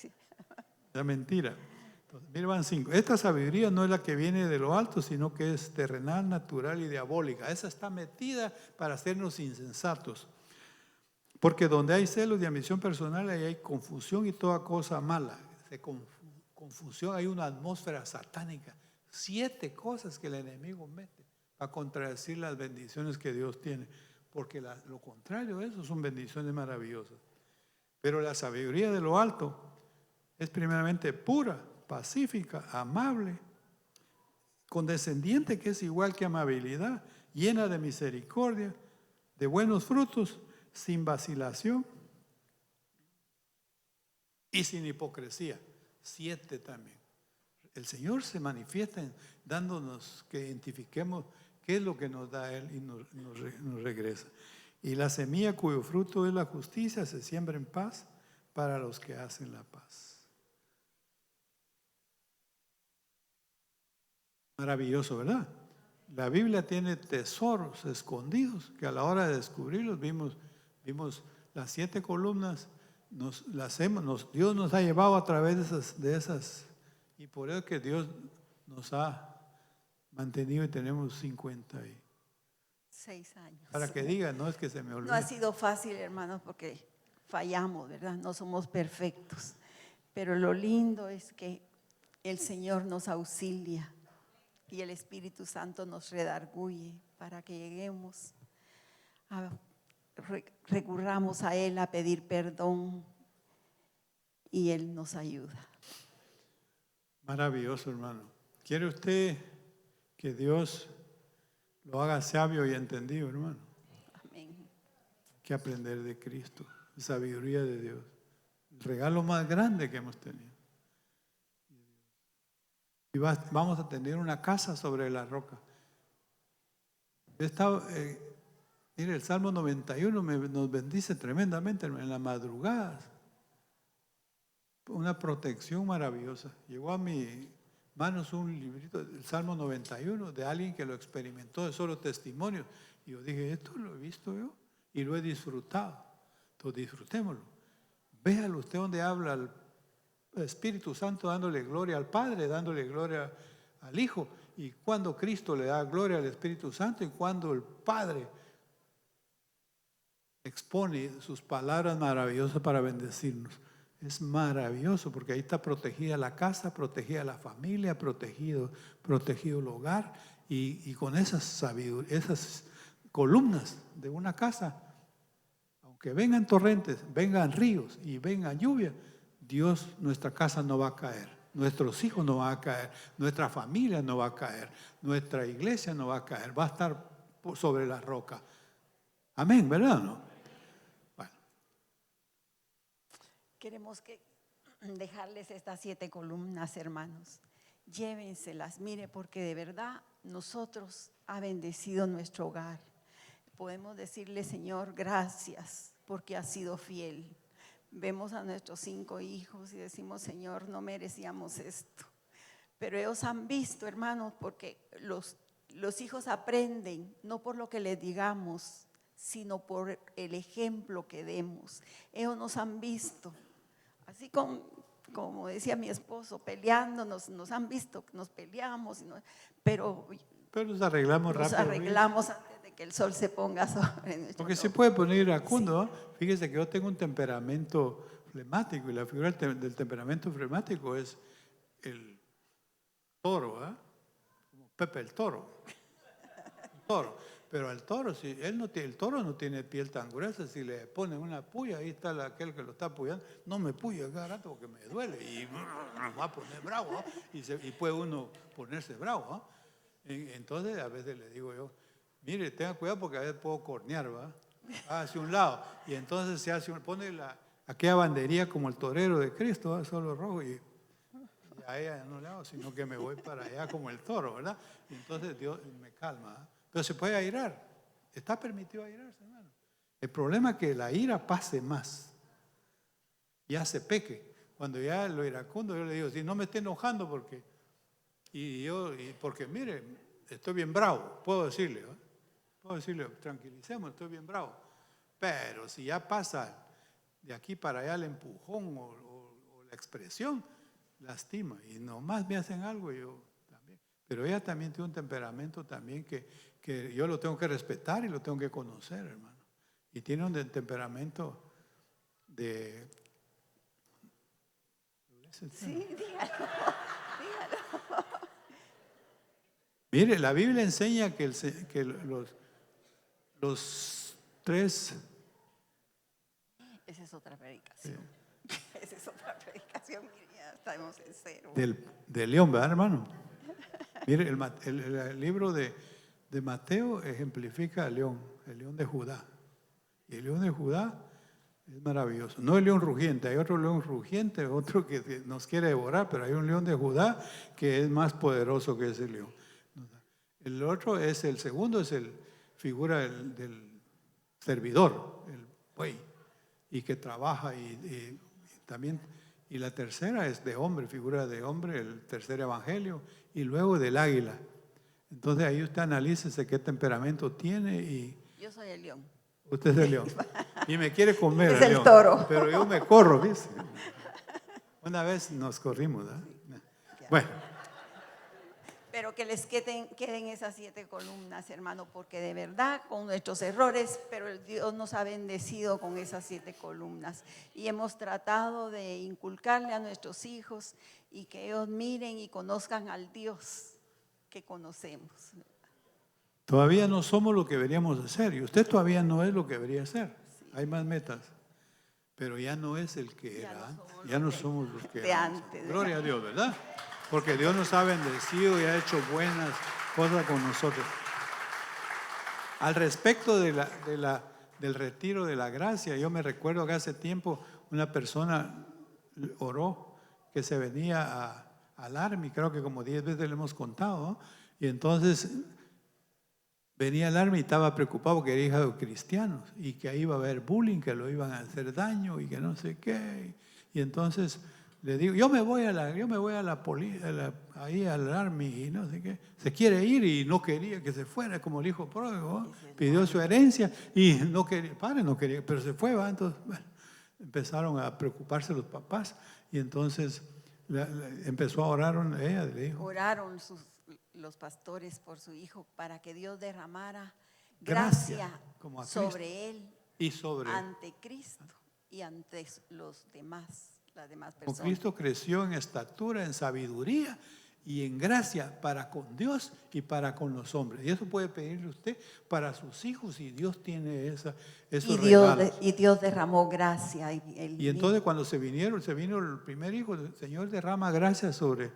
La mentira. Entonces, mire, van 5. Esta sabiduría no es la que viene de lo alto, sino que es terrenal, natural y diabólica. Esa está metida para hacernos insensatos. Porque donde hay celos y ambición personal, ahí hay confusión y toda cosa mala. Confusión, hay una atmósfera satánica. 7 cosas que el enemigo mete para contradecir las bendiciones que Dios tiene. Porque lo contrario de eso son bendiciones maravillosas. Pero la sabiduría de lo alto es primeramente pura, pacífica, amable, condescendiente, que es igual que amabilidad, llena de misericordia, de buenos frutos, sin vacilación y sin hipocresía. 7 también. El Señor se manifiesta dándonos que identifiquemos qué es lo que nos da Él y nos regresa. Y la semilla cuyo fruto es la justicia se siembra en paz para los que hacen la paz. Maravilloso, ¿verdad? La Biblia tiene tesoros escondidos que a la hora de descubrirlos vimos las 7 columnas, Dios nos ha llevado a través de esas, y por eso que Dios nos ha mantenido y tenemos 56 años. Para que digan, no es que se me olvide. No ha sido fácil, hermanos, porque fallamos, ¿verdad? No somos perfectos. Pero lo lindo es que el Señor nos auxilia y el Espíritu Santo nos redarguye para que lleguemos recurramos a Él a pedir perdón y Él nos ayuda. Maravilloso, hermano. ¿Quiere usted que Dios lo haga sabio y entendido, hermano? Amén. Hay que aprender de Cristo, la sabiduría de Dios, el regalo más grande que hemos tenido. Y vamos a tener una casa sobre la roca. Mire, el Salmo 91 nos bendice tremendamente en las madrugadas. Una protección maravillosa. Llegó a mis manos un librito, el Salmo 91, de alguien que lo experimentó, de solo testimonios. Y yo dije, esto lo he visto yo y lo he disfrutado. Entonces disfrutémoslo. Véalo usted donde habla el Espíritu Santo dándole gloria al Padre, dándole gloria al Hijo. Y cuando Cristo le da gloria al Espíritu Santo y cuando el Padre expone sus palabras maravillosas para bendecirnos. Es maravilloso porque ahí está protegida la casa, protegida la familia, protegido el hogar y con esas columnas de una casa, aunque vengan torrentes, vengan ríos y vengan lluvia, Dios, nuestra casa no va a caer, nuestros hijos no van a caer, nuestra familia no va a caer, nuestra iglesia no va a caer, va a estar sobre la roca. Amén, ¿verdad? ¿No? Queremos dejarles estas 7 columnas, hermanos. Llévenselas, mire, porque de verdad nosotros ha bendecido nuestro hogar. Podemos decirle, Señor, gracias porque has sido fiel. Vemos a nuestros 5 hijos y decimos, Señor, no merecíamos esto. Pero ellos han visto, hermanos, porque los hijos aprenden, no por lo que les digamos, sino por el ejemplo que demos. Ellos nos han visto. Así como decía mi esposo, peleándonos, nos han visto que nos peleamos, pero nos arreglamos rápido. Nos arreglamos antes de que el sol se ponga sobre nuestro. Porque se puede poner iracundo, sí. Fíjese que yo tengo un temperamento flemático y la figura del temperamento flemático es el toro, como Pepe el toro. El toro. Pero al toro, si el toro no tiene piel tan gruesa, si le ponen una puya, ahí está aquel que lo está apoyando, no me puya cada rato porque me duele y me va a poner bravo, y puede uno ponerse bravo. Entonces a veces le digo yo, Mire, tenga cuidado porque a veces puedo cornear, ¿va? Hacia un lado. Y entonces se hace, pone aquella bandería como el torero de Cristo, ¿va? Solo rojo. Y a ella no le hago, sino que me voy para allá como el toro, ¿verdad? Y entonces Dios me calma. ¿Va? Pero se puede airar. Está permitido airarse, hermano. El problema es que la ira pase más. Ya se peque. Cuando ya lo iracundo, yo le digo, si no me esté enojando porque... porque mire, estoy bien bravo, puedo decirle, ¿no? Puedo decirle, tranquilicemos, estoy bien bravo. Pero si ya pasa de aquí para allá el empujón o la expresión, lastima. Y nomás me hacen algo, yo también. Pero ella también tiene un temperamento también que yo lo tengo que respetar y lo tengo que conocer, hermano. Y tiene un temperamento de... Sí, dígalo. Mire, la Biblia enseña que, los tres... Esa es otra predicación. Esa es otra predicación. Ya estamos en cero. Del león, ¿verdad, hermano? Mire, el libro de Mateo ejemplifica al león, el león de Judá. Y el león de Judá es maravilloso. No el león rugiente, hay otro león rugiente, otro que nos quiere devorar, pero hay un león de Judá que es más poderoso que ese león. El otro es el segundo, es el figura del servidor, el buey, y que trabaja y también. Y la tercera es de hombre, figura de hombre, el tercer evangelio, y luego del águila. Entonces ahí usted analícese qué temperamento tiene y... Yo soy el león. Usted es el león. Y me quiere comer Es el león, toro. pero yo me corro, ¿viste? Una vez nos corrimos, ¿verdad? Bueno. Pero que les queden esas 7 columnas, hermano, porque de verdad con nuestros errores, pero Dios nos ha bendecido con esas 7 columnas. Y hemos tratado de inculcarle a nuestros hijos y que ellos miren y conozcan al Dios que conocemos. Todavía no somos lo que deberíamos ser y usted todavía no es lo que debería ser. Sí. Hay más metas, pero ya no es el que era. Ya no somos los que de éramos. antes. Gloria a Dios, ¿verdad? Porque Dios nos ha bendecido y ha hecho buenas cosas con nosotros. Al respecto del retiro de la gracia, yo me recuerdo que hace tiempo una persona oró que se venía al Army, creo que como 10 veces le hemos contado, ¿no? Y entonces venía al Army y estaba preocupado porque era hija de cristianos y que ahí iba a haber bullying, que lo iban a hacer daño y que no sé qué. Y entonces le digo, yo me voy ahí al Army y no sé qué. Se quiere ir y no quería que se fuera, como el hijo pródigo, ¿no? Pidió su herencia y no quería, padre no quería, pero se fue, ¿va? Entonces, bueno, empezaron a preocuparse los papás y entonces empezó a orar ella, le dijo. Oraron los pastores por su hijo para que Dios derramara gracia sobre él y sobre ante Cristo y ante las demás personas. Como Cristo creció en estatura, en sabiduría y en gracia para con Dios y para con los hombres. Y eso puede pedirle usted para sus hijos y Dios tiene esos regalos. Y Dios derramó gracia. Y entonces cuando se vino el primer hijo, el Señor derrama gracia sobre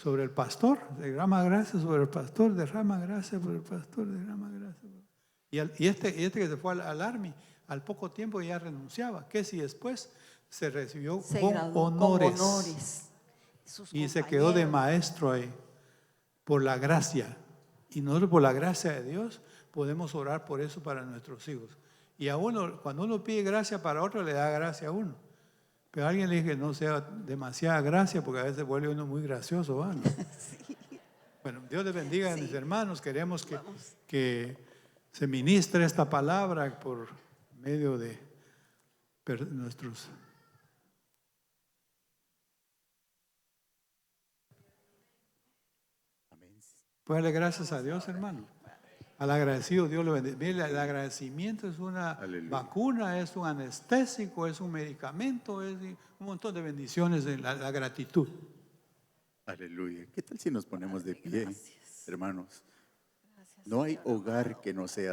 el pastor, derrama gracia sobre el pastor, derrama gracia sobre el pastor, derrama gracia. Y este que se fue al Army, al poco tiempo ya renunciaba. ¿Qué si después se recibió con honores? Y se quedó de maestro ahí por la gracia. Y nosotros por la gracia de Dios podemos orar por eso para nuestros hijos. Y a uno, cuando uno pide gracia para otro, le da gracia a uno. Pero a alguien le dije que no sea demasiada gracia porque a veces vuelve uno muy gracioso, ¿va? ¿No? Sí. Bueno, Dios les bendiga, mis hermanos. Queremos que se ministre esta palabra por medio de nuestros... Pues darle gracias a Dios, hermano. Al agradecido, Dios lo bendiga. Mire, el agradecimiento es una vacuna, es un anestésico, es un medicamento, es un montón de bendiciones en la gratitud. Aleluya. ¿Qué tal si nos ponemos de pie, hermanos? No hay hogar que no sea